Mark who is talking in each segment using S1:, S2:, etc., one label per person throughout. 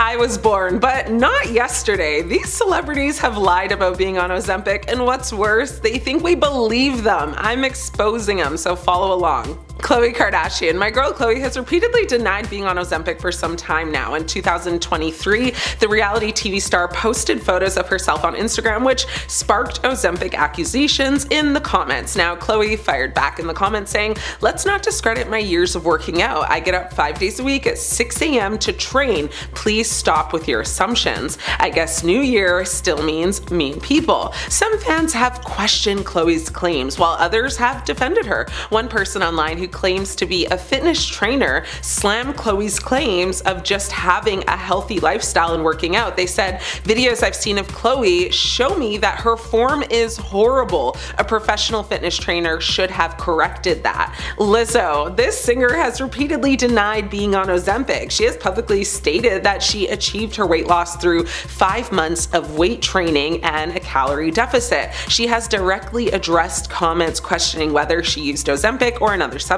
S1: I was born, but not yesterday. These celebrities have lied about being on Ozempic, and what's worse, they think we believe them. I'm exposing them, so follow along. Khloe Kardashian. My girl Khloe has repeatedly denied being on Ozempic for some time now. In 2023, the reality TV star posted photos of herself on Instagram, which sparked Ozempic accusations in the comments. Now, Khloe fired back in the comments saying, "Let's not discredit my years of working out. I get up 5 days a week at 6 a.m. to train. Please stop with your assumptions. I guess New Year still means mean people." Some fans have questioned Khloe's claims, while others have defended her. One person online who claims to be a fitness trainer slammed Khloe's claims of just having a healthy lifestyle and working out. They said, "Videos I've seen of Khloe show me that her form is horrible. A professional fitness trainer should have corrected that." Lizzo. This singer has repeatedly denied being on Ozempic. She has publicly stated that she achieved her weight loss through 5 months of weight training and a calorie deficit. She has directly addressed comments questioning whether she used Ozempic or another substance,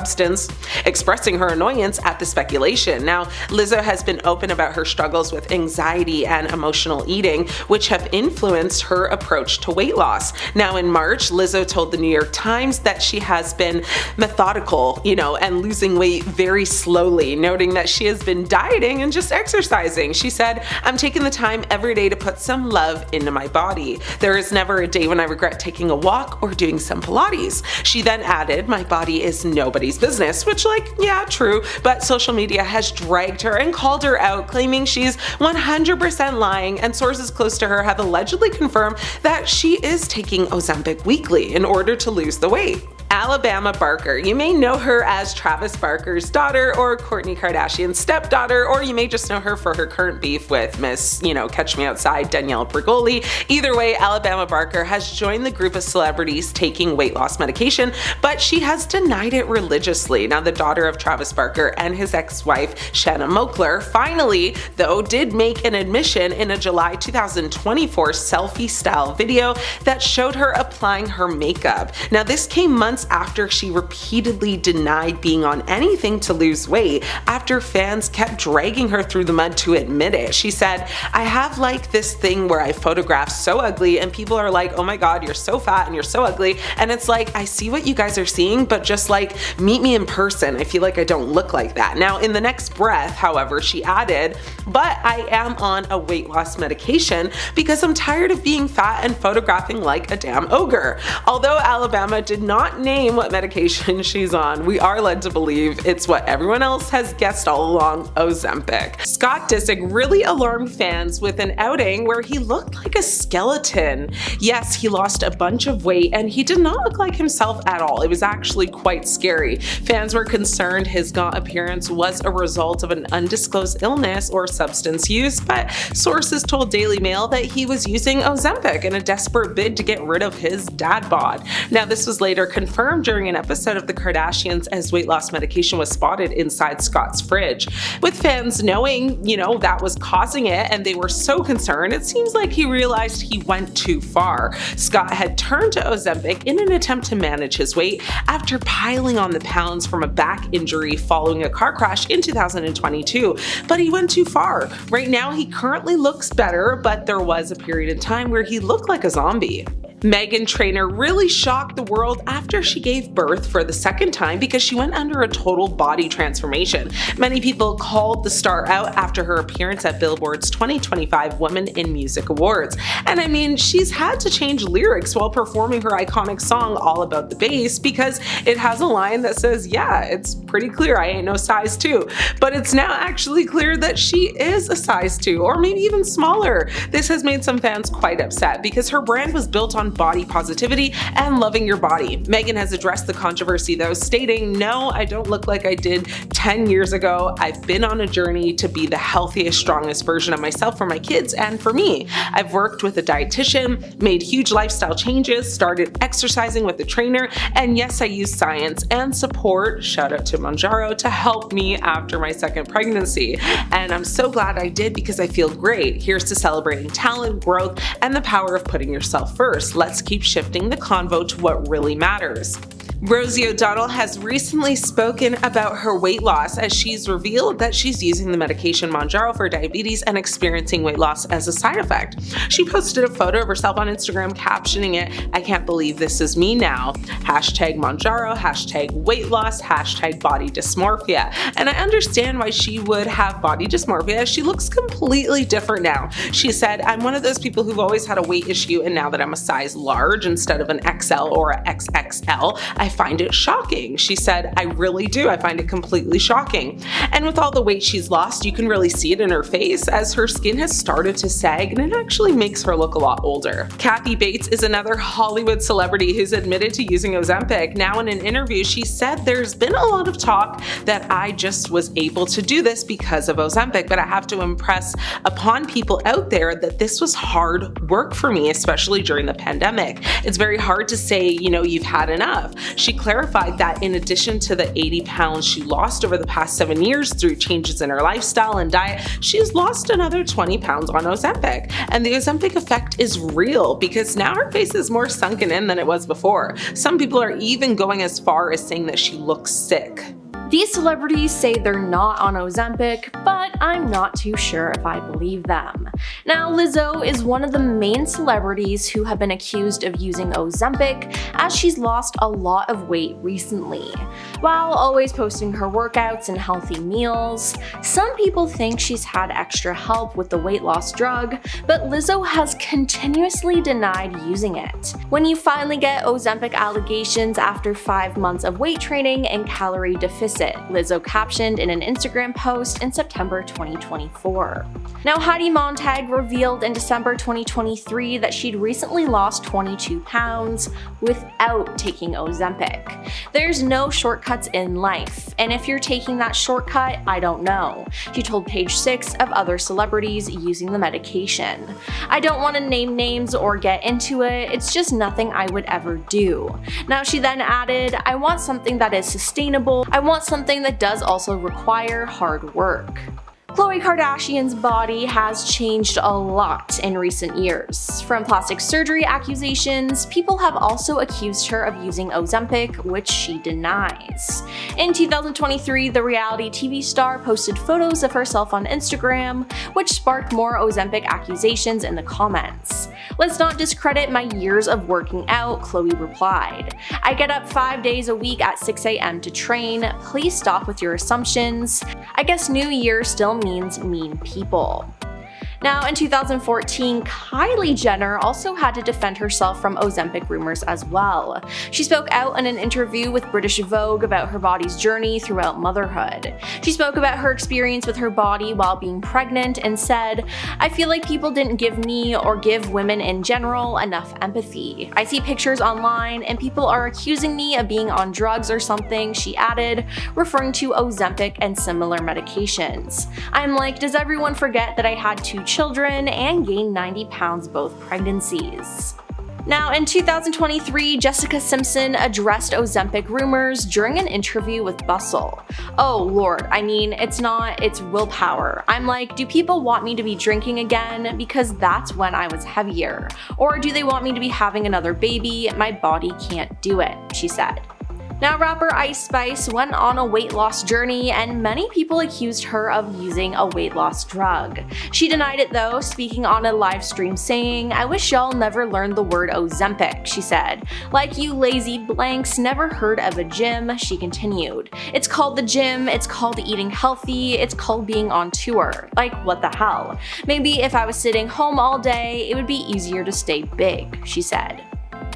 S1: expressing her annoyance at the speculation. Now, Lizzo has been open about her struggles with anxiety and emotional eating, which have influenced her approach to weight loss. Now, in March, Lizzo told the New York Times that she has been methodical, and losing weight very slowly, noting that she has been dieting and just exercising. She said, "I'm taking the time every day to put some love into my body. There is never a day when I regret taking a walk or doing some Pilates." She then added, "My body is nobody's business," which, yeah, true, but social media has dragged her and called her out, claiming she's 100% lying, and sources close to her have allegedly confirmed that she is taking Ozempic weekly in order to lose the weight. Alabama Barker. You may know her as Travis Barker's daughter or Kourtney Kardashian's stepdaughter, or you may just know her for her current beef with Miss, Catch Me Outside, Danielle Bregoli. Either way, Alabama Barker has joined the group of celebrities taking weight loss medication, but she has denied it religiously. Now, the daughter of Travis Barker and his ex-wife, Shanna Moakler, finally, though, did make an admission in a July 2024 selfie-style video that showed her applying her makeup. Now, this came months after she repeatedly denied being on anything to lose weight after fans kept dragging her through the mud to admit it. She said, "I have this thing where I photograph so ugly and people are like, 'Oh my god, you're so fat and you're so ugly,' and it's like, I see what you guys are seeing, but just meet me in person. I feel like I don't look like that." Now, in the next breath, however, she added, "But I am on a weight loss medication because I'm tired of being fat and photographing like a damn ogre." Although Alabama did not name what medication she's on, we are led to believe it's what everyone else has guessed all along, Ozempic. Scott Disick really alarmed fans with an outing where he looked like a skeleton. Yes, he lost a bunch of weight and he did not look like himself at all. It was actually quite scary. Fans were concerned his gaunt appearance was a result of an undisclosed illness or substance use, but sources told Daily Mail that he was using Ozempic in a desperate bid to get rid of his dad bod. Now, this was later confirmed during an episode of The Kardashians as weight loss medication was spotted inside Scott's fridge. With fans knowing, that was causing it and they were so concerned, it seems like he realized he went too far. Scott had turned to Ozempic in an attempt to manage his weight after piling on the pounds from a back injury following a car crash in 2022, but he went too far. Right now, he currently looks better, but there was a period in time where he looked like a zombie. Meghan Trainor really shocked the world after she gave birth for the second time because she went under a total body transformation. Many people called the star out after her appearance at Billboard's 2025 Women in Music Awards. And I mean, she's had to change lyrics while performing her iconic song All About the Bass because it has a line that says, "Yeah, it's pretty clear I ain't no size 2. But it's now actually clear that she is a size 2, or maybe even smaller. This has made some fans quite upset because her brand was built on body positivity and loving your body. Meghan has addressed the controversy though, stating, "No, I don't look like I did 10 years ago. I've been on a journey to be the healthiest, strongest version of myself for my kids and for me. I've worked with a dietitian, made huge lifestyle changes, started exercising with a trainer, and yes, I use science and support, shout out to Monjaro, to help me after my second pregnancy. And I'm so glad I did because I feel great. Here's to celebrating talent, growth, and the power of putting yourself first. Let's keep shifting the convo to what really matters." Rosie O'Donnell has recently spoken about her weight loss as she's revealed that she's using the medication Mounjaro for diabetes and experiencing weight loss as a side effect. She posted a photo of herself on Instagram captioning it, "I can't believe this is me now. Hashtag Mounjaro, hashtag weight loss, hashtag body dysmorphia." And I understand why she would have body dysmorphia as she looks completely different now. She said, "I'm one of those people who've always had a weight issue, and now that I'm a size large instead of an XL or a XXL, I find it shocking." She said, "I really do. I find it completely shocking." And with all the weight she's lost, you can really see it in her face as her skin has started to sag, and it actually makes her look a lot older. Kathy Bates is another Hollywood celebrity who's admitted to using Ozempic. Now in an interview, she said, "There's been a lot of talk that I just was able to do this because of Ozempic, but I have to impress upon people out there that this was hard work for me, especially during the pandemic. It's very hard to say, you've had enough." She clarified that in addition to the 80 pounds she lost over the past 7 years through changes in her lifestyle and diet, she's lost another 20 pounds on Ozempic. And the Ozempic effect is real because now her face is more sunken in than it was before. Some people are even going as far as saying that she looks sick.
S2: These celebrities say they're not on Ozempic, but I'm not too sure if I believe them. Now, Lizzo is one of the main celebrities who have been accused of using Ozempic as she's lost a lot of weight recently. While always posting her workouts and healthy meals, some people think she's had extra help with the weight loss drug, but Lizzo has continuously denied using it. When you finally get Ozempic allegations after 5 months of weight training and calorie deficit, Lizzo captioned in an Instagram post in September 2024. Now, Heidi Montag revealed in December 2023 that she'd recently lost 22 pounds without taking Ozempic. There's no shortcuts in life, and if you're taking that shortcut, I don't know, she told Page 6 of other celebrities using the medication. "I don't want to name names or get into it, it's just nothing I would ever do." Now, she then added, "I want something that is sustainable. I want something that does also require hard work." Khloe Kardashian's body has changed a lot in recent years. From plastic surgery accusations, people have also accused her of using Ozempic, which she denies. In 2023, the reality TV star posted photos of herself on Instagram, which sparked more Ozempic accusations in the comments. "Let's not discredit my years of working out," Khloe replied. "I get up 5 days a week at 6 a.m. to train. Please stop with your assumptions. I guess New Year still means mean people." Now, in 2014, Kylie Jenner also had to defend herself from Ozempic rumors as well. She spoke out in an interview with British Vogue about her body's journey throughout motherhood. She spoke about her experience with her body while being pregnant and said, "I feel like people didn't give me or give women in general enough empathy. I see pictures online and people are accusing me of being on drugs or something," she added, referring to Ozempic and similar medications. "I'm like, does everyone forget that I had 2 children and gained 90 pounds both pregnancies?" Now, in 2023, Jessica Simpson addressed Ozempic rumors during an interview with Bustle. "Oh Lord, I mean, it's willpower. I'm like, do people want me to be drinking again? Because that's when I was heavier. Or do they want me to be having another baby? My body can't do it," she said. Now, rapper Ice Spice went on a weight loss journey, and many people accused her of using a weight loss drug. She denied it though, speaking on a live stream saying, "I wish y'all never learned the word Ozempic," she said. "Like you lazy blanks never heard of a gym," she continued. "It's called the gym, it's called eating healthy, it's called being on tour. Like, what the hell? Maybe if I was sitting home all day, it would be easier to stay big," she said.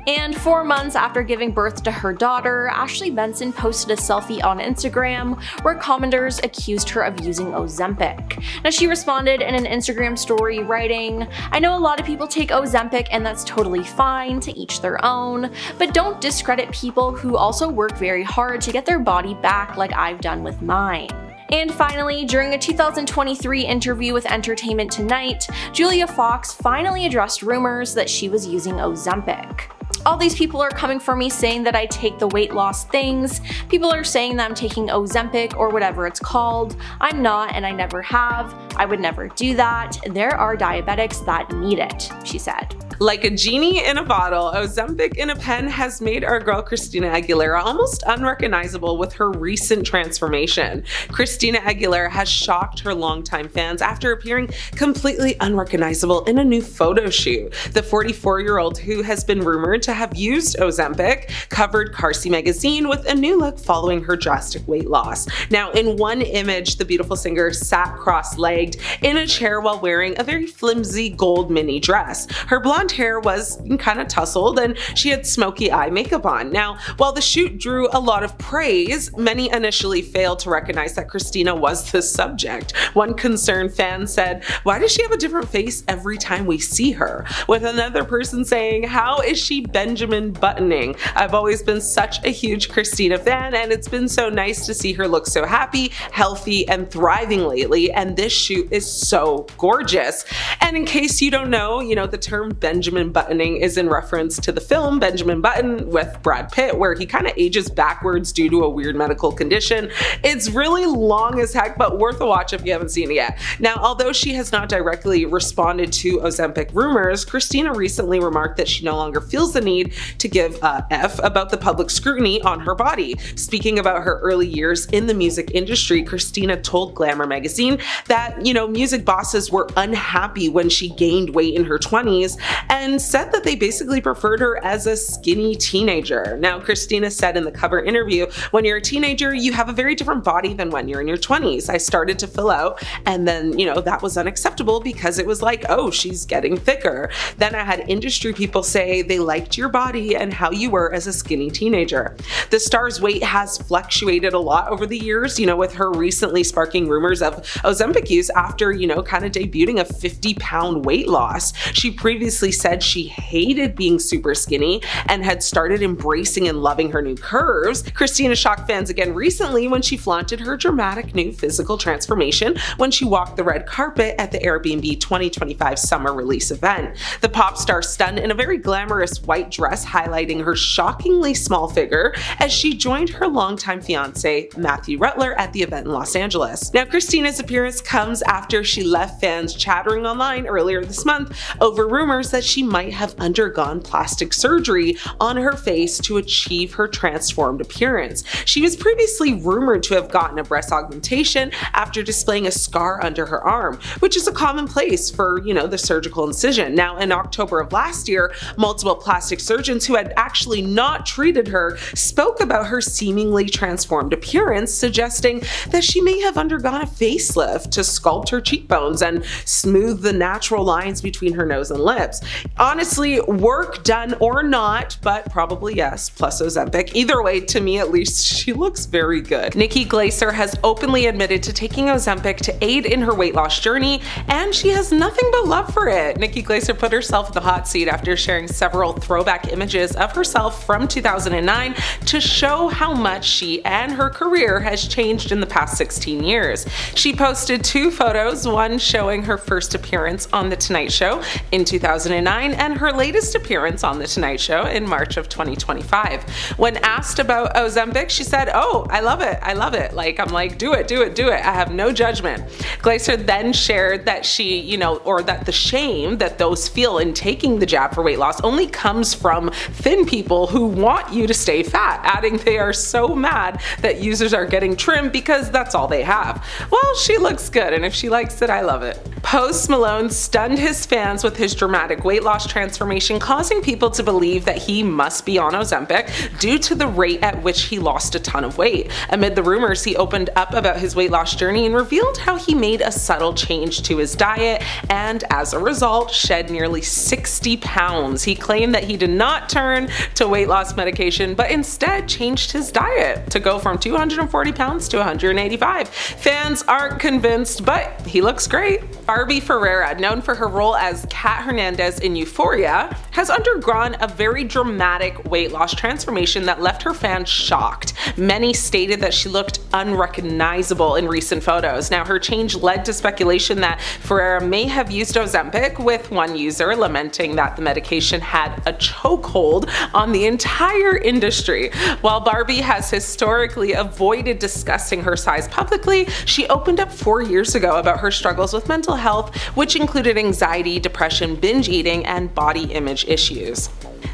S2: And 4 months after giving birth to her daughter, Ashley Benson posted a selfie on Instagram where commenters accused her of using Ozempic. Now, she responded in an Instagram story writing, "I know a lot of people take Ozempic and that's totally fine, to each their own, but don't discredit people who also work very hard to get their body back like I've done with mine." And finally, during a 2023 interview with Entertainment Tonight, Julia Fox finally addressed rumors that she was using Ozempic. "All these people are coming for me saying that I take the weight loss things. People are saying that I'm taking Ozempic or whatever it's called. I'm not, and I never have. "I would never do that. There are diabetics that need it," she said.
S1: Like a genie in a bottle, Ozempic in a pen has made our girl Christina Aguilera almost unrecognizable with her recent transformation. Christina Aguilera has shocked her longtime fans after appearing completely unrecognizable in a new photo shoot. The 44-year-old, who has been rumored to have used Ozempic, covered Carsey magazine with a new look following her drastic weight loss. Now, in one image, the beautiful singer sat cross-legged in a chair while wearing a very flimsy gold mini dress. Her blonde hair was kind of tousled and she had smoky eye makeup on. Now, while the shoot drew a lot of praise, many initially failed to recognize that Christina was the subject. One concerned fan said, "Why does she have a different face every time we see her?" With another person saying, "How is she Benjamin Buttoning? I've always been such a huge Christina fan, and it's been so nice to see her look so happy, healthy, and thriving lately, and this shoot is so gorgeous." And in case you don't know, the term Benjamin Buttoning is in reference to the film Benjamin Button with Brad Pitt, where he kind of ages backwards due to a weird medical condition. It's really long as heck, but worth a watch if you haven't seen it yet. Now, although she has not directly responded to Ozempic rumors, Christina recently remarked that she no longer feels the need to give a F about the public scrutiny on her body. Speaking about her early years in the music industry, Christina told Glamour magazine that, music bosses were unhappy when she gained weight in her 20s and said that they basically preferred her as a skinny teenager. Now, Christina said in the cover interview, "When you're a teenager, you have a very different body than when you're in your 20s. I started to fill out, and then, that was unacceptable because it was like, oh, she's getting thicker. Then I had industry people say they liked your body and how you were as a skinny teenager." The star's weight has fluctuated a lot over the years, with her recently sparking rumors of Ozempic use after, kind of debuting a 50-pound weight loss. She previously said she hated being super skinny and had started embracing and loving her new curves. Christina shocked fans again recently when she flaunted her dramatic new physical transformation when she walked the red carpet at the Airbnb 2025 summer release event. The pop star stunned in a very glamorous white dress, highlighting her shockingly small figure as she joined her longtime fiance, Matthew Rutler, at the event in Los Angeles. Now, Christina's appearance comes after she left fans chattering online earlier this month over rumors that she might have undergone plastic surgery on her face to achieve her transformed appearance. She was previously rumored to have gotten a breast augmentation after displaying a scar under her arm, which is a commonplace for, the surgical incision. Now, in October of last year, multiple plastic surgeons who had actually not treated her spoke about her seemingly transformed appearance, suggesting that she may have undergone a facelift to sculpt her cheekbones and smooth the natural lines between her nose and lips. Honestly, work done or not, but probably yes, plus Ozempic. Either way, to me at least, she looks very good. Nikki Glaser has openly admitted to taking Ozempic to aid in her weight loss journey, and she has nothing but love for it. Nikki Glaser put herself in the hot seat after sharing several throwback images of herself from 2009 to show how much she and her career has changed in the past 16 years. She posted 2 photos, one showing her first appearance on The Tonight Show in 2009 and her latest appearance on The Tonight Show in March of 2025. When asked about Ozempic, she said, "Oh, I love it. I love it. I'm like, do it. I have no judgment." Glaser then shared that she, or that the shame that those feel in taking the jab for weight loss only comes from thin people who want you to stay fat, adding they are so mad that users are getting trim because that's all they have. Well, she looks good, and if she likes it, I love it. Post Malone stunned his fans with his dramatic weight loss transformation, causing people to believe that he must be on Ozempic due to the rate at which he lost a ton of weight. Amid the rumors, he opened up about his weight loss journey and revealed how he made a subtle change to his diet and, as a result, shed nearly 60 pounds. He claimed that he did not turn to weight loss medication, but instead changed his diet to go from 240 pounds to 185. Fans aren't convinced, but he looks great. Barbie Ferreira, known for her role as Kat Hernandez in Euphoria, has undergone a very dramatic weight loss transformation that left her fans shocked. Many stated that she looked unrecognizable in recent photos. Now, her change led to speculation that Ferreira may have used Ozempic, with one user lamenting that the medication had a chokehold on the entire industry. While Barbie has historically avoided discussing her size publicly, she opened up 4 years ago about her struggles with mental health, which included anxiety, depression, binge eating, and body image issues.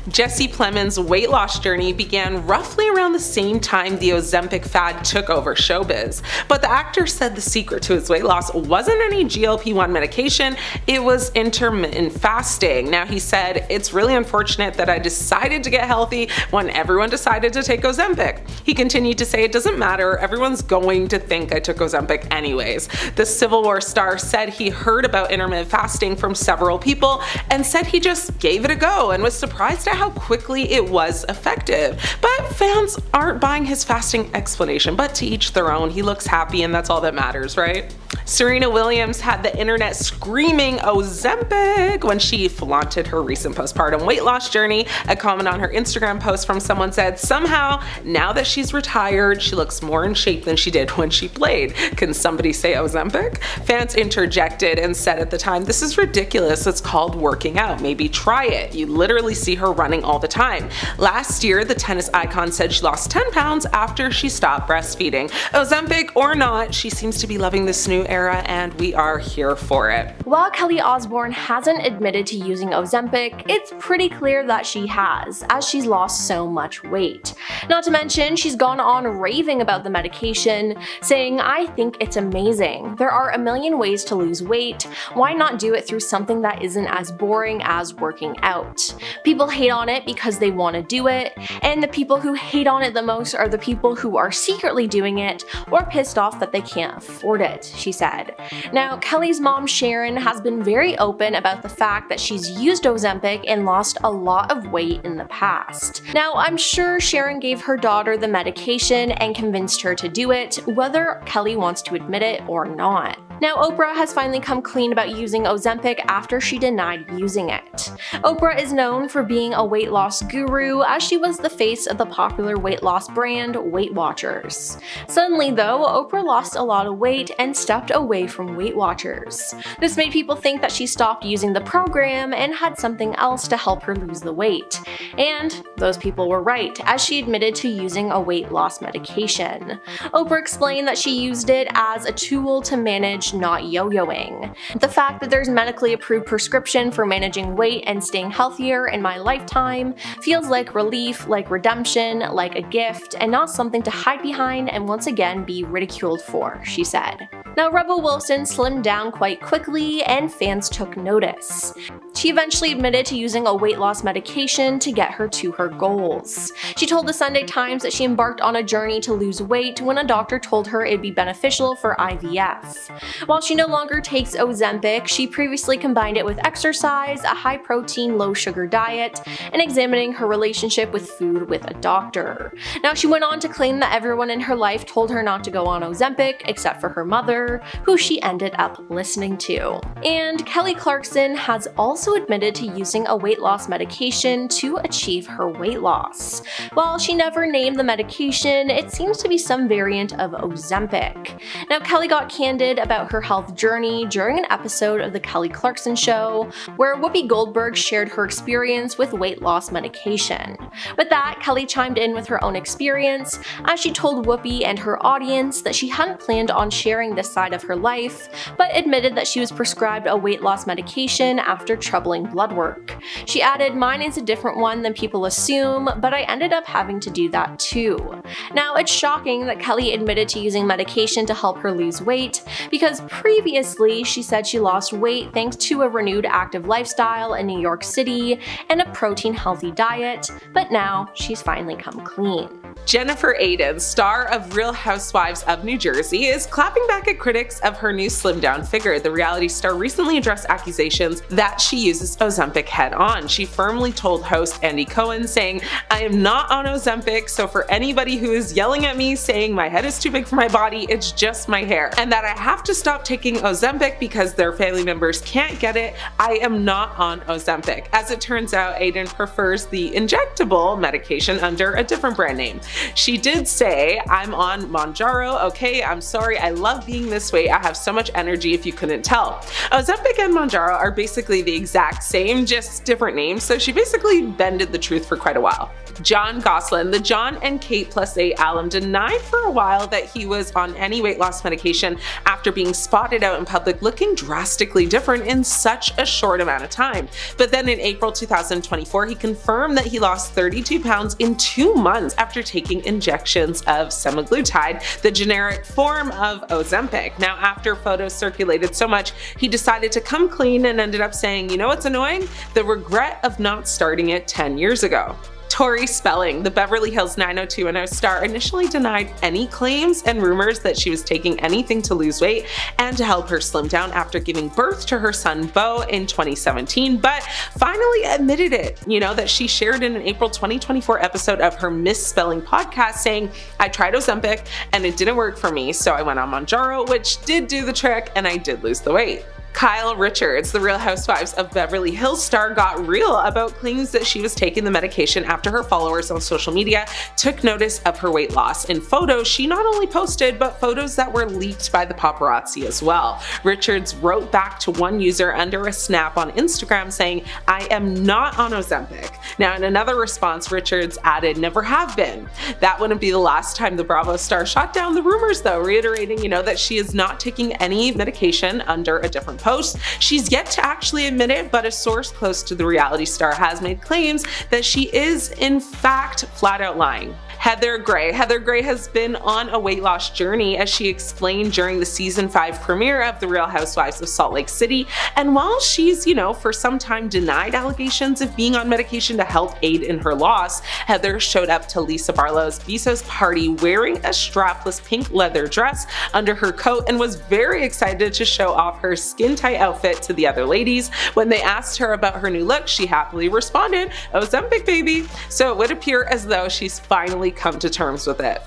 S1: Jesse Plemons' weight loss journey began roughly around the same time the Ozempic fad took over showbiz, but the actor said the secret to his weight loss wasn't any GLP-1 medication, it was intermittent fasting. Now, he said, "It's really unfortunate that I decided to get healthy when everyone decided to take Ozempic." He continued to say, "It doesn't matter, everyone's going to think I took Ozempic anyways." The Civil War star said he heard about intermittent fasting from several people and said he just gave it a go and was surprised at how quickly it was effective. But fans aren't buying his fasting explanation, but to each their own. He looks happy and that's all that matters, right? Serena Williams had the internet screaming Ozempic when she flaunted her recent postpartum weight loss journey. A comment on her Instagram post from someone said, "Somehow, now that she's retired, she looks more in shape than she did when she played. Can somebody say Ozempic?" Fans interjected and said at the time, "This is ridiculous. It's called working out. Maybe try it. You literally see her running all the time." Last year, the tennis icon said she lost 10 pounds after she stopped breastfeeding. Ozempic or not, she seems to be loving this new era, and we are here for it.
S2: While Kelly Osbourne hasn't admitted to using Ozempic, it's pretty clear that she has, as she's lost so much weight. Not to mention, she's gone on raving about the medication, saying, "I think it's amazing. There are a million ways to lose weight. Why not do it through something that isn't as boring as working out? People hate on it because they want to do it, and the people who hate on it the most are the people who are secretly doing it or pissed off that they can't afford it," she said. Now, Kelly's mom Sharon has been very open about the fact that she's used Ozempic and lost a lot of weight in the past. Now, I'm sure Sharon gave her daughter the medication and convinced her to do it, whether Kelly wants to admit it or not. Now, Oprah has finally come clean about using Ozempic after she denied using it. Oprah is known for being a weight loss guru, as she was the face of the popular weight loss brand Weight Watchers. Suddenly though, Oprah lost a lot of weight and stepped away from Weight Watchers. This made people think that she stopped using the program and had something else to help her lose the weight. And those people were right, as she admitted to using a weight loss medication. Oprah explained that she used it as a tool to manage not yo-yoing. The fact that there's medically approved prescription for managing weight and staying healthier in my lifetime feels like relief, like redemption, like a gift, and not something to hide behind and once again be ridiculed for, she said. Now, Rebel Wilson slimmed down quite quickly and fans took notice. She eventually admitted to using a weight loss medication to get her to her goals. She told the Sunday Times that she embarked on a journey to lose weight when a doctor told her it'd be beneficial for IVF. While she no longer takes Ozempic, she previously combined it with exercise, a high-protein, low-sugar diet, and examining her relationship with food with a doctor. Now, she went on to claim that everyone in her life told her not to go on Ozempic except for her mother, who she ended up listening to. And Kelly Clarkson has also admitted to using a weight loss medication to achieve her weight loss. While she never named the medication, it seems to be some variant of Ozempic. Now, Kelly got candid about her health journey during an episode of The Kelly Clarkson Show, where Whoopi Goldberg shared her experience with weight loss medication. With that, Kelly chimed in with her own experience, as she told Whoopi and her audience that she hadn't planned on sharing this side of her life, but admitted that she was prescribed a weight loss medication after troubling blood work. She added, "Mine is a different one than people assume, but I ended up having to do that too." Now, it's shocking that Kelly admitted to using medication to help her lose weight, because previously she said she lost weight thanks to a renewed active lifestyle in New York City and a protein-healthy diet, but now she's finally come clean.
S1: Jennifer Aydin, star of Real Housewives of New Jersey, is clapping back at critics of her new slimmed-down figure. The reality star recently addressed accusations that she uses Ozempic head-on. She firmly told host Andy Cohen, saying, "I am not on Ozempic, so for anybody who is yelling at me saying my head is too big for my body, it's just my hair, and that I have to stop taking Ozempic because their family members can't get it, I am not on Ozempic." As it turns out, Aydin prefers the injectable medication under a different brand name. She did say, "I'm on Mounjaro, okay, I'm sorry, I love being this way, I have so much energy if you couldn't tell." Ozempic and Mounjaro are basically the exact same, just different names, so she basically bended the truth for quite a while. John Goslin, the John and Kate +8 alum, denied for a while that he was on any weight loss medication after being spotted out in public looking drastically different in such a short amount of time. But then in April 2024, he confirmed that he lost 32 pounds in 2 months after taking injections of semaglutide, the generic form of Ozempic. Now, after photos circulated so much, he decided to come clean and ended up saying, "You know what's annoying? The regret of not starting it 10 years ago." Tori Spelling, the Beverly Hills 90210 star, initially denied any claims and rumors that she was taking anything to lose weight and to help her slim down after giving birth to her son Beau in 2017, but finally admitted it, that she shared in an April 2024 episode of her Misspelling podcast saying, "I tried Ozempic and it didn't work for me, so I went on Mounjaro, which did do the trick, and I did lose the weight." Kyle Richards, the Real Housewives of Beverly Hills star, got real about claims that she was taking the medication after her followers on social media took notice of her weight loss. In photos she not only posted, but photos that were leaked by the paparazzi as well. Richards wrote back to one user under a snap on Instagram saying, "I am not on Ozempic." Now, in another response, Richards added, "Never have been." That wouldn't be the last time the Bravo star shot down the rumors though, reiterating, that she is not taking any medication under a different post. She's yet to actually admit it, but a source close to the reality star has made claims that she is in fact flat out lying. Heather Gray has been on a weight loss journey, as she explained during the season 5 premiere of The Real Housewives of Salt Lake City. And while she's, for some time denied allegations of being on medication to help aid in her loss, Heather showed up to Lisa Barlow's Bezos party wearing a strapless pink leather dress under her coat and was very excited to show off her skin-tight outfit to the other ladies. When they asked her about her new look, she happily responded, "Ozempic, baby." So it would appear as though she's finally come to terms with it.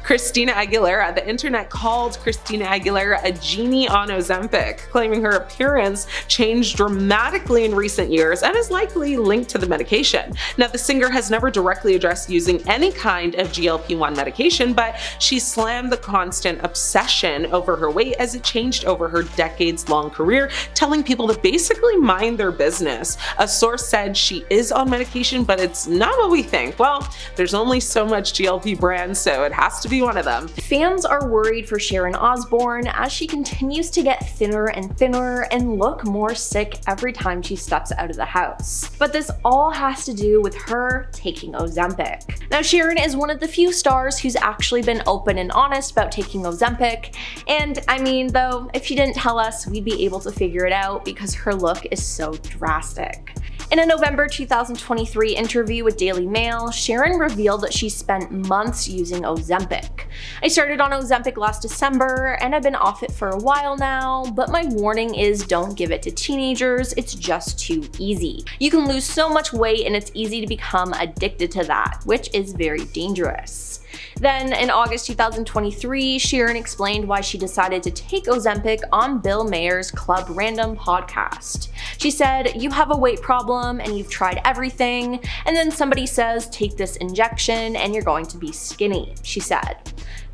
S1: Christina Aguilera, the internet called Christina Aguilera a genie on Ozempic, claiming her appearance changed dramatically in recent years and is likely linked to the medication. Now, the singer has never directly addressed using any kind of GLP-1 medication, but she slammed the constant obsession over her weight as it changed over her decades-long career, telling people to basically mind their business. A source said she is on medication, but it's not what we think. Well, there's only so much GLP brand, so it has to be one of them.
S2: Fans are worried for Sharon Osbourne as she continues to get thinner and thinner and look more sick every time she steps out of the house. But this all has to do with her taking Ozempic. Now, Sharon is one of the few stars who's actually been open and honest about taking Ozempic, and I mean, though, if she didn't tell us, we'd be able to figure it out because her look is so drastic. In a November 2023 interview with Daily Mail, Sharon revealed that she spent months using Ozempic. "I started on Ozempic last December and I've been off it for a while now, but my warning is don't give it to teenagers, it's just too easy. You can lose so much weight and it's easy to become addicted to that, which is very dangerous." Then, in August 2023, Sharon explained why she decided to take Ozempic on Bill Maher's Club Random podcast. She said, "You have a weight problem and you've tried everything, and then somebody says take this injection and you're going to be skinny," she said.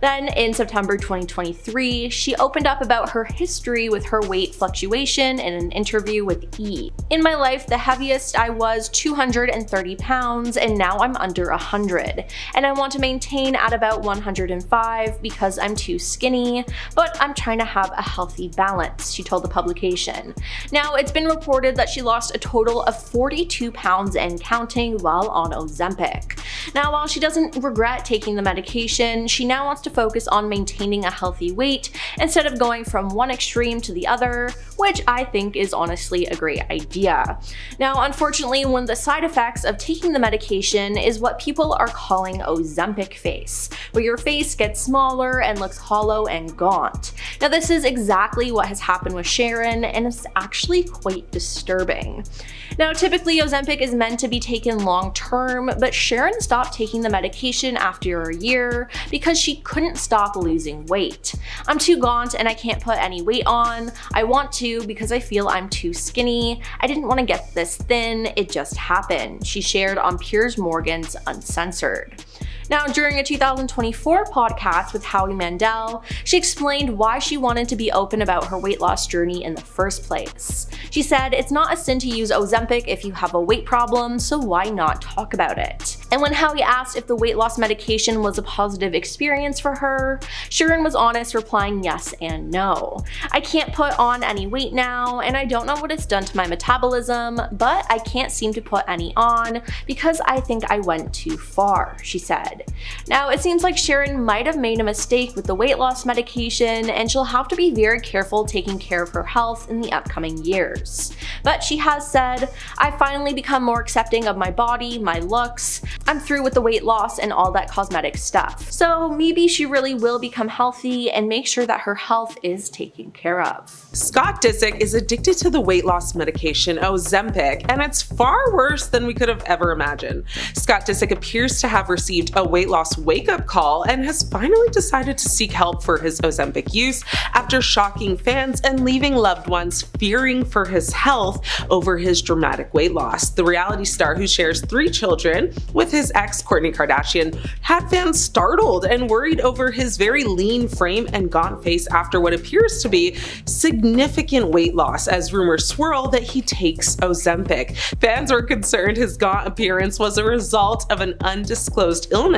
S2: Then, in September 2023, she opened up about her history with her weight fluctuation in an interview with E! "In my life, the heaviest I was 230 pounds, and now I'm under 100. And I want to maintain at about 105 because I'm too skinny, but I'm trying to have a healthy balance," she told the publication. Now, it's been reported that she lost a total of 42 pounds and counting while on Ozempic. Now, while she doesn't regret taking the medication, she now wants to focus on maintaining a healthy weight instead of going from one extreme to the other, which I think is honestly a great idea. Now, unfortunately, one of the side effects of taking the medication is what people are calling Ozempic Face, where your face gets smaller and looks hollow and gaunt. Now, this is exactly what has happened with Sharon, and it's actually quite disturbing. Now, typically Ozempic is meant to be taken long term, but Sharon stopped taking the medication after a year because she couldn't stop losing weight. "I'm too gaunt and I can't put any weight on. I want to because I feel I'm too skinny. I didn't want to get this thin, it just happened," she shared on Piers Morgan's Uncensored. Now, during a 2024 podcast with Howie Mandel, she explained why she wanted to be open about her weight loss journey in the first place. She said, "It's not a sin to use Ozempic if you have a weight problem, so why not talk about it?" And when Howie asked if the weight loss medication was a positive experience for her, Sharon was honest, replying yes and no. "I can't put on any weight now, and I don't know what it's done to my metabolism, but I can't seem to put any on because I think I went too far," she said. Now, it seems like Sharon might have made a mistake with the weight loss medication, and she'll have to be very careful taking care of her health in the upcoming years. But she has said, "I've finally become more accepting of my body, my looks. I'm through with the weight loss and all that cosmetic stuff." So maybe she really will become healthy and make sure that her health is taken care of.
S1: Scott Disick is addicted to the weight loss medication Ozempic, and it's far worse than we could have ever imagined. Scott Disick appears to have received a weight loss wake-up call and has finally decided to seek help for his Ozempic use after shocking fans and leaving loved ones fearing for his health over his dramatic weight loss. The reality star, who shares 3 children with his ex Kourtney Kardashian, had fans startled and worried over his very lean frame and gaunt face after what appears to be significant weight loss, as rumors swirl that he takes Ozempic. Fans were concerned his gaunt appearance was a result of an undisclosed illness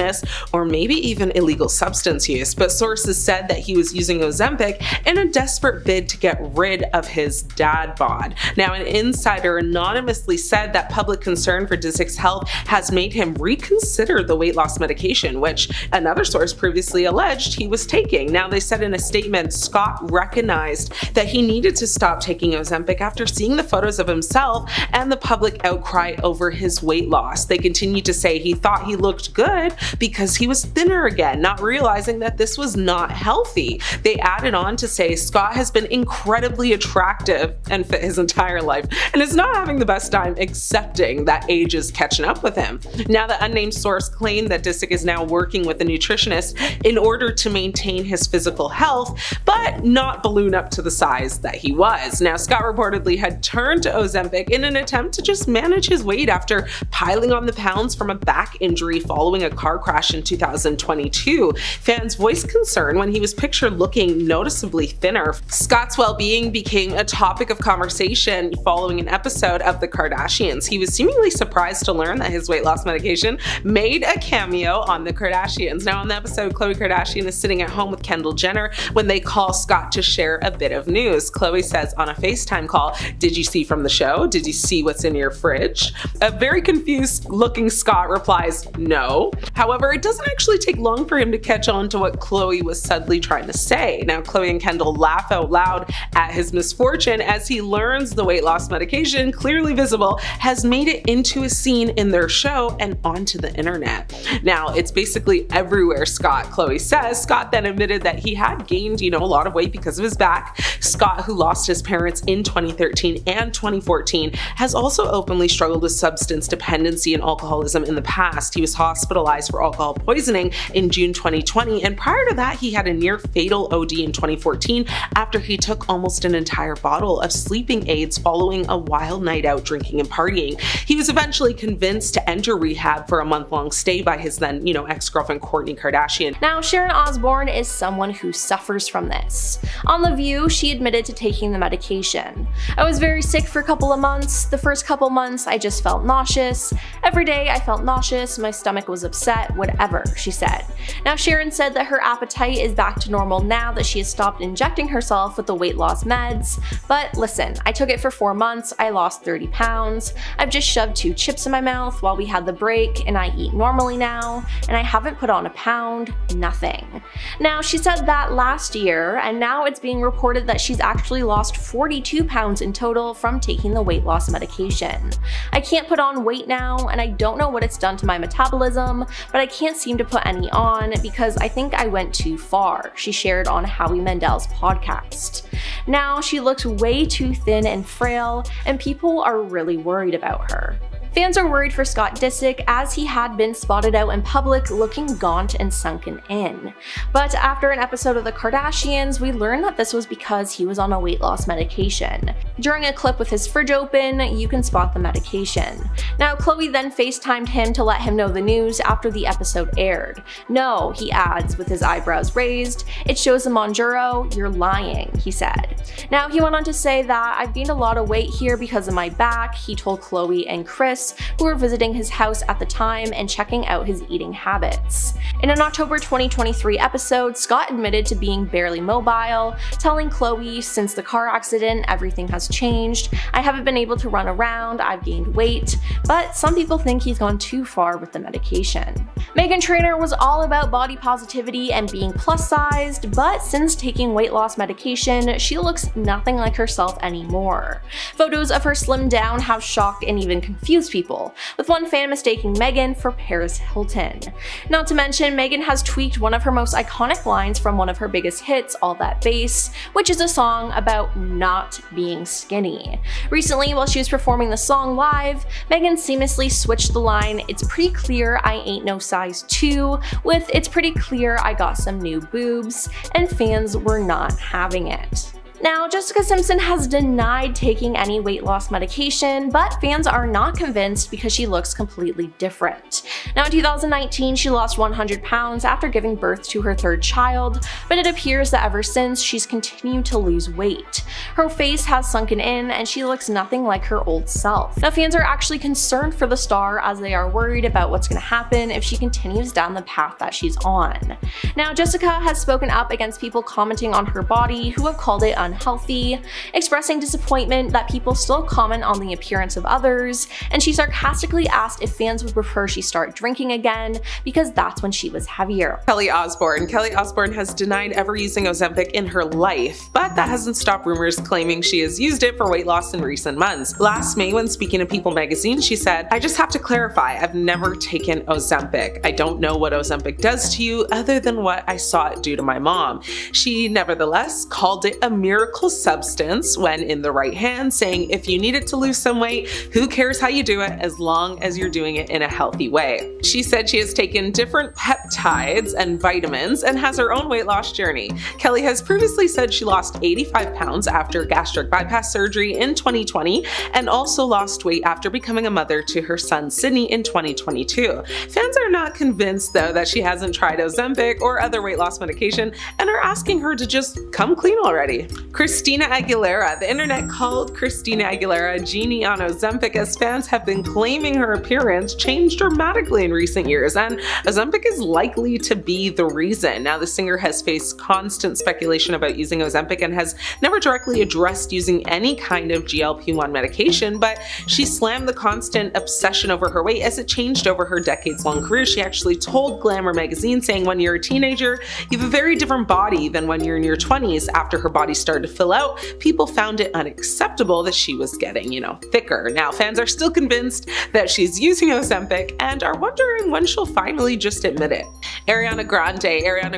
S1: or maybe even illegal substance use, but sources said that he was using Ozempic in a desperate bid to get rid of his dad bod. Now, an insider anonymously said that public concern for Disick's health has made him reconsider the weight loss medication, which another source previously alleged he was taking. Now, they said in a statement, Scott recognized that he needed to stop taking Ozempic after seeing the photos of himself and the public outcry over his weight loss. They continued to say he thought he looked good because he was thinner again, not realizing that this was not healthy. They added on to say Scott has been incredibly attractive and fit his entire life and is not having the best time accepting that age is catching up with him. Now, the unnamed source claimed that Disick is now working with a nutritionist in order to maintain his physical health, but not balloon up to the size that he was. Now, Scott reportedly had turned to Ozempic in an attempt to just manage his weight after piling on the pounds from a back injury following a car crash in 2022. Fans voiced concern when he was pictured looking noticeably thinner. Scott's well-being became a topic of conversation following an episode of The Kardashians. He was seemingly surprised to learn that his weight loss medication made a cameo on The Kardashians. Now, on the episode, Khloe Kardashian is sitting at home with Kendall Jenner when they call Scott to share a bit of news. Khloe says on a FaceTime call, "Did you see from the show? Did you see what's in your fridge?" A very confused looking Scott replies, "No." However, it doesn't actually take long for him to catch on to what Khloe was subtly trying to say. Now, Khloe and Kendall laugh out loud at his misfortune as he learns the weight loss medication, clearly visible, has made it into a scene in their show and onto the internet. Now, it's basically everywhere, Khloe says. Scott then admitted that he had gained, a lot of weight because of his back. Scott, who lost his parents in 2013 and 2014, has also openly struggled with substance dependency and alcoholism in the past. He was hospitalized for alcohol poisoning in June 2020, and prior to that, he had a near fatal OD in 2014 after he took almost an entire bottle of sleeping aids following a wild night out drinking and partying. He was eventually convinced to enter rehab for a month-long stay by his then, ex-girlfriend Kourtney Kardashian.
S2: Now, Sharon Osbourne is someone who suffers from this. On The View, she admitted to taking the medication. "I was very sick for a couple of months. The first couple months, I just felt nauseous. Every day I felt nauseous, my stomach was upset, whatever," she said. Now, Sharon said that her appetite is back to normal now that she has stopped injecting herself with the weight loss meds. "But listen, I took it for 4 months, I lost 30 pounds. I've just shoved 2 chips in my mouth while we had the break. Ozempic and I eat normally now, and I haven't put on a pound, nothing. Now, she said that last year, and now it's being reported that she's actually lost 42 pounds in total from taking the weight loss medication. I can't put on weight now, and I don't know what it's done to my metabolism, but I can't seem to put any on because I think I went too far, she shared on Howie Mandel's podcast. Now, she looks way too thin and frail, and people are really worried about her. Fans are worried for Scott Disick as he had been spotted out in public looking gaunt and sunken in. But after an episode of The Kardashians, we learned that this was because he was on a weight loss medication. During a clip with his fridge open, you can spot the medication. Now, Khloe then FaceTimed him to let him know the news after the episode aired. "No," he adds with his eyebrows raised, "it shows a Monjuro, you're lying," he said. Now, he went on to say that "I've gained a lot of weight here because of my back," he told Khloe and Chris, who were visiting his house at the time and checking out his eating habits. In an October 2023 episode, Scott admitted to being barely mobile, telling Khloe, "Since the car accident, everything has changed. I haven't been able to run around, I've gained weight," but some people think he's gone too far with the medication. Meghan Trainor was all about body positivity and being plus-sized, but since taking weight loss medication, she looks nothing like herself anymore. Photos of her slimmed down have shocked and even confused people, with one fan mistaking Meghan for Paris Hilton. Not to mention, Meghan has tweaked one of her most iconic lines from one of her biggest hits, All That Bass, which is a song about not being skinny. Recently, while she was performing the song live, Meghan seamlessly switched the line, "It's pretty clear I ain't no size 2, with "It's pretty clear I got some new boobs," and fans were not having it. Now, Jessica Simpson has denied taking any weight loss medication, but fans are not convinced because she looks completely different. Now, in 2019, she lost 100 pounds after giving birth to her third child, but it appears that ever since, she's continued to lose weight. Her face has sunken in, and she looks nothing like her old self. Now, fans are actually concerned for the star as they are worried about what's going to happen if she continues down the path that she's on. Now, Jessica has spoken up against people commenting on her body who have called it unhealthy, expressing disappointment that people still comment on the appearance of others, and she sarcastically asked if fans would prefer she start drinking again because that's when she was heavier.
S1: Kelly Osbourne. Kelly Osbourne has denied ever using Ozempic in her life, but that hasn't stopped rumors claiming she has used it for weight loss in recent months. Last May, when speaking to People magazine, she said, "I just have to clarify, I've never taken Ozempic. I don't know what Ozempic does to you other than what I saw it do to my mom." She nevertheless called it a miracle substance when in the right hands, saying if you needed to lose some weight, who cares how you do it as long as you're doing it in a healthy way. She said she has taken different peptides and vitamins and has her own weight loss journey. Kelly has previously said she lost 85 pounds after gastric bypass surgery in 2020 and also lost weight after becoming a mother to her son Sydney in 2022. Fans are not convinced though that she hasn't tried Ozempic or other weight loss medication and are asking her to just come clean already. Christina Aguilera. The internet called Christina Aguilera a genie on Ozempic as fans have been claiming her appearance changed dramatically in recent years, and Ozempic is likely to be the reason. Now, the singer has faced constant speculation about using Ozempic and has never directly addressed using any kind of GLP-1 medication, but she slammed the constant obsession over her weight as it changed over her decades-long career. She actually told Glamour magazine, saying when you're a teenager, you have a very different body than when you're in your 20s. After her body started to fill out, people found it unacceptable that she was getting, thicker. Now, fans are still convinced that she's using Ozempic and are wondering when she'll finally just admit it. Ariana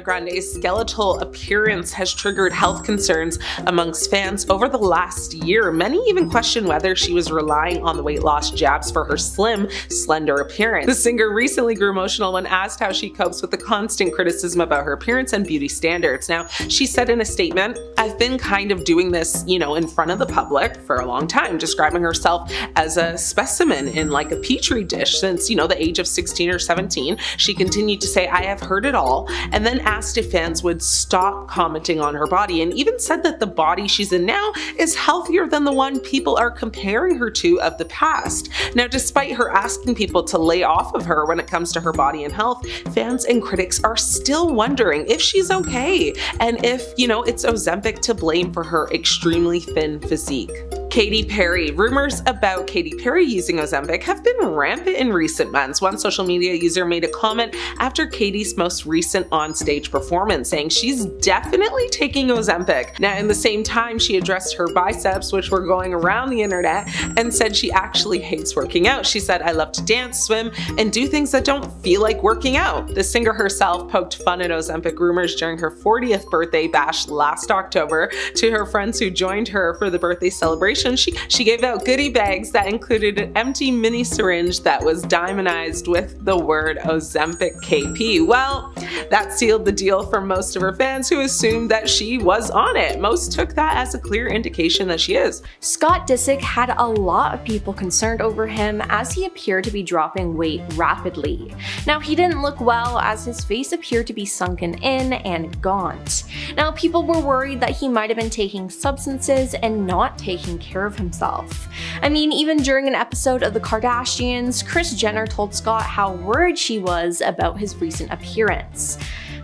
S1: Grande's skeletal appearance has triggered health concerns amongst fans over the last year. Many even question whether she was relying on the weight loss jabs for her slim, slender appearance. The singer recently grew emotional when asked how she copes with the constant criticism about her appearance and beauty standards. Now, she said in a statement, "I've been kind of doing this, in front of the public for a long time," describing herself as a specimen in like a petri dish since, the age of 16 or 17. She continued to say, "I have heard it all," and then asked if fans would stop commenting on her body, and even said that the body she's in now is healthier than the one people are comparing her to of the past. Now, despite her asking people to lay off of her when it comes to her body and health, fans and critics are still wondering if she's okay and if, it's Ozempic to blame for her extremely thin physique. Katy Perry. Rumors about Katy Perry using Ozempic have been rampant in recent months. One social media user made a comment after Katy's most recent onstage performance, saying she's definitely taking Ozempic. Now, in the same time, she addressed her biceps, which were going around the internet, and said she actually hates working out. She said, "I love to dance, swim, and do things that don't feel like working out." The singer herself poked fun at Ozempic rumors during her 40th birthday bash last October. To her friends who joined her for the birthday celebration, she gave out goodie bags that included an empty mini syringe that was diamondized with the word Ozempic KP. Well, that sealed the deal for most of her fans, who assumed that she was on it. Most took that as a clear indication that she is.
S2: Scott Disick had a lot of people concerned over him as he appeared to be dropping weight rapidly. Now, he didn't look well as his face appeared to be sunken in and gaunt. Now, people were worried that he might have been taking substances and not taking care of himself. I mean, even during an episode of The Kardashians, Kris Jenner told Scott how worried she was about his recent appearance.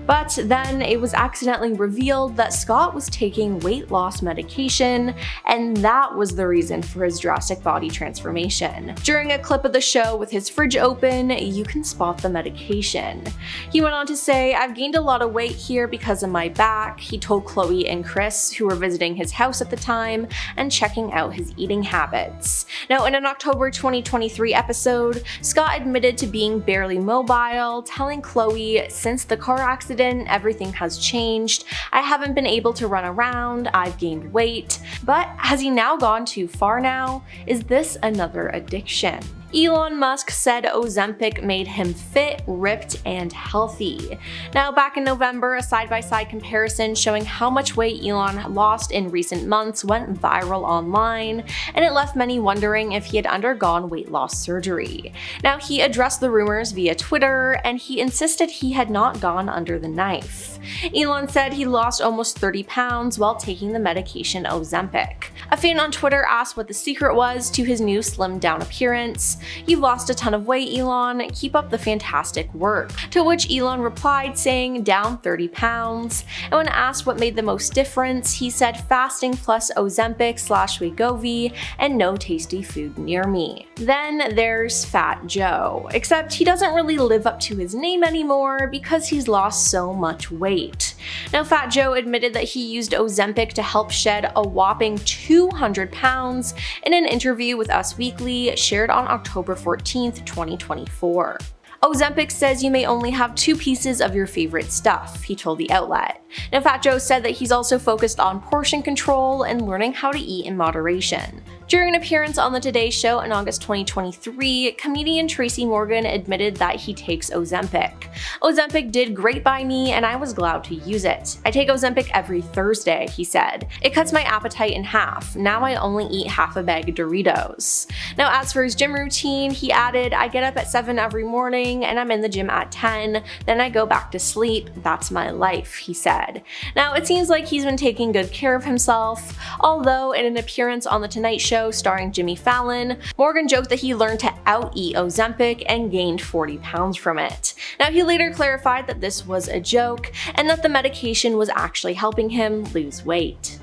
S2: But then it was accidentally revealed that Scott was taking weight loss medication, and that was the reason for his drastic body transformation. During a clip of the show with his fridge open, you can spot the medication. He went on to say, "I've gained a lot of weight here because of my back," he told Khloe and Kris, who were visiting his house at the time and checking out his eating habits. Now, in an October 2023 episode, Scott admitted to being barely mobile, telling Khloe, "Since the car accident, everything has changed. I haven't been able to run around, I've gained weight." But has he now gone too far now? Is this another addiction? Elon Musk said Ozempic made him fit, ripped, and healthy. Now, back in November, a side-by-side comparison showing how much weight Elon lost in recent months went viral online, and it left many wondering if he had undergone weight loss surgery. Now, he addressed the rumors via Twitter, and he insisted he had not gone under the knife. Elon said he lost almost 30 pounds while taking the medication Ozempic. A fan on Twitter asked what the secret was to his new slimmed down appearance. "You've lost a ton of weight, Elon. Keep up the fantastic work." To which Elon replied saying down 30 pounds. And when asked what made the most difference, he said fasting plus Ozempic/Wegovy and no tasty food near me. Then there's Fat Joe, except he doesn't really live up to his name anymore because he's lost so much weight. Now, Fat Joe admitted that he used Ozempic to help shed a whopping 200 pounds in an interview with Us Weekly shared on October 14th, 2024. Ozempic says you may only have 2 pieces of your favorite stuff, he told the outlet. Now, Fat Joe said that he's also focused on portion control and learning how to eat in moderation. During an appearance on the Today Show in August 2023, comedian Tracy Morgan admitted that he takes Ozempic. "Ozempic did great by me and I was glad to use it. I take Ozempic every Thursday," he said. "It cuts my appetite in half. Now I only eat half a bag of Doritos." Now, as for his gym routine, he added, "I get up at 7 every morning and I'm in the gym at 10. Then I go back to sleep. That's my life," he said. Now, it seems like he's been taking good care of himself, although in an appearance on The Tonight Show starring Jimmy Fallon, Morgan joked that he learned to out-eat Ozempic and gained 40 pounds from it. Now, he later clarified that this was a joke and that the medication was actually helping him lose weight.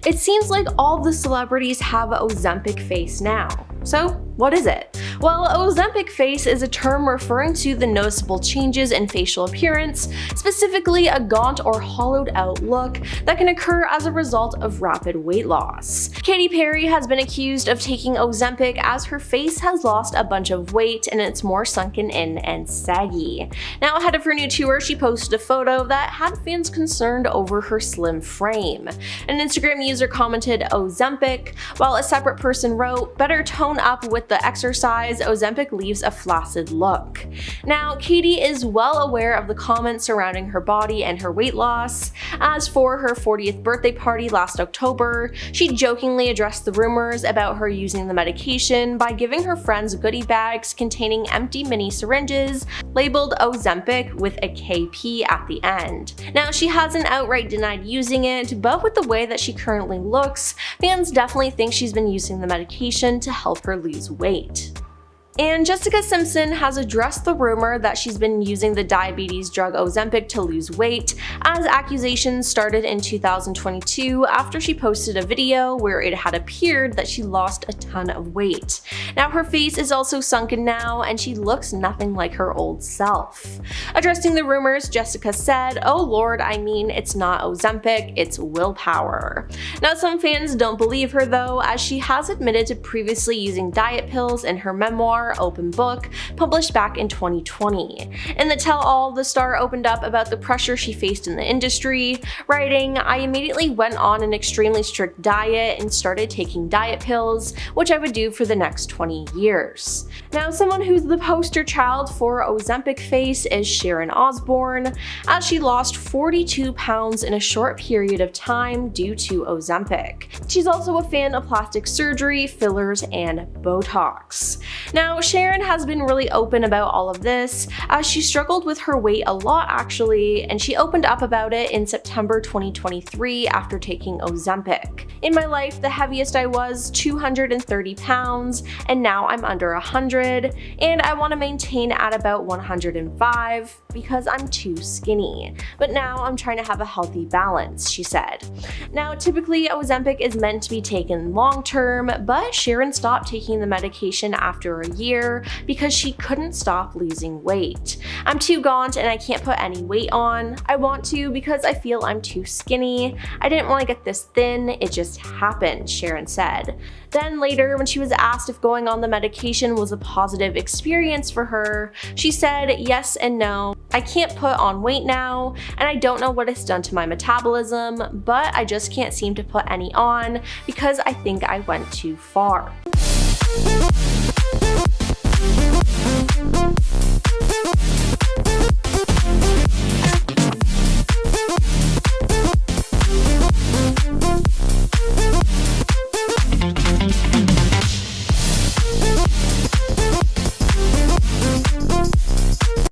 S2: It seems like all the celebrities have Ozempic face now. So, what is it? Well, Ozempic face is a term referring to the noticeable changes in facial appearance, specifically a gaunt or hollowed out look that can occur as a result of rapid weight loss. Katy Perry has been accused of taking Ozempic as her face has lost a bunch of weight and it's more sunken in and saggy. Now, ahead of her new tour, she posted a photo that had fans concerned over her slim frame. An Instagram user commented Ozempic, while a separate person wrote, "Better tone up with the exercise, Ozempic leaves a flaccid look." Now, Katy is well aware of the comments surrounding her body and her weight loss. As for her 40th birthday party last October, she jokingly addressed the rumors about her using the medication by giving her friends goodie bags containing empty mini syringes labeled Ozempic with a KP at the end. Now, she hasn't outright denied using it, but with the way that she currently looks, fans definitely think she's been using the medication to help her lose weight. And Jessica Simpson has addressed the rumor that she's been using the diabetes drug Ozempic to lose weight, as accusations started in 2022 after she posted a video where it had appeared that she lost a ton of weight. Now her face is also sunken now and she looks nothing like her old self. Addressing the rumors, Jessica said, "Oh Lord, I mean, it's not Ozempic, it's willpower." Now some fans don't believe her though, as she has admitted to previously using diet pills in her memoir, Open Book, published back in 2020. In the tell-all, the star opened up about the pressure she faced in the industry, writing, "I immediately went on an extremely strict diet and started taking diet pills, which I would do for the next 20 years. Now, someone who's the poster child for Ozempic Face is Sharon Osbourne, as she lost 42 pounds in a short period of time due to Ozempic. She's also a fan of plastic surgery, fillers, and Botox. Now, Sharon has been really open about all of this, as she struggled with her weight a lot actually, and she opened up about it in September 2023 after taking Ozempic. "In my life, the heaviest I was 230 pounds, and now I'm under 100, and I want to maintain at about 105 because I'm too skinny. But now I'm trying to have a healthy balance," she said. Now, typically Ozempic is meant to be taken long term, but Sharon stopped taking the medication after a year because she couldn't stop losing weight. "I'm too gaunt and I can't put any weight on. I want to because I feel I'm too skinny. I didn't want to get this thin, it just happened," Sharon said. Then later, when she was asked if going on the medication was a positive experience for her, she said, "Yes and no. I can't put on weight now, and I don't know what it's done to my metabolism, but I just can't seem to put any on because I think I went too far."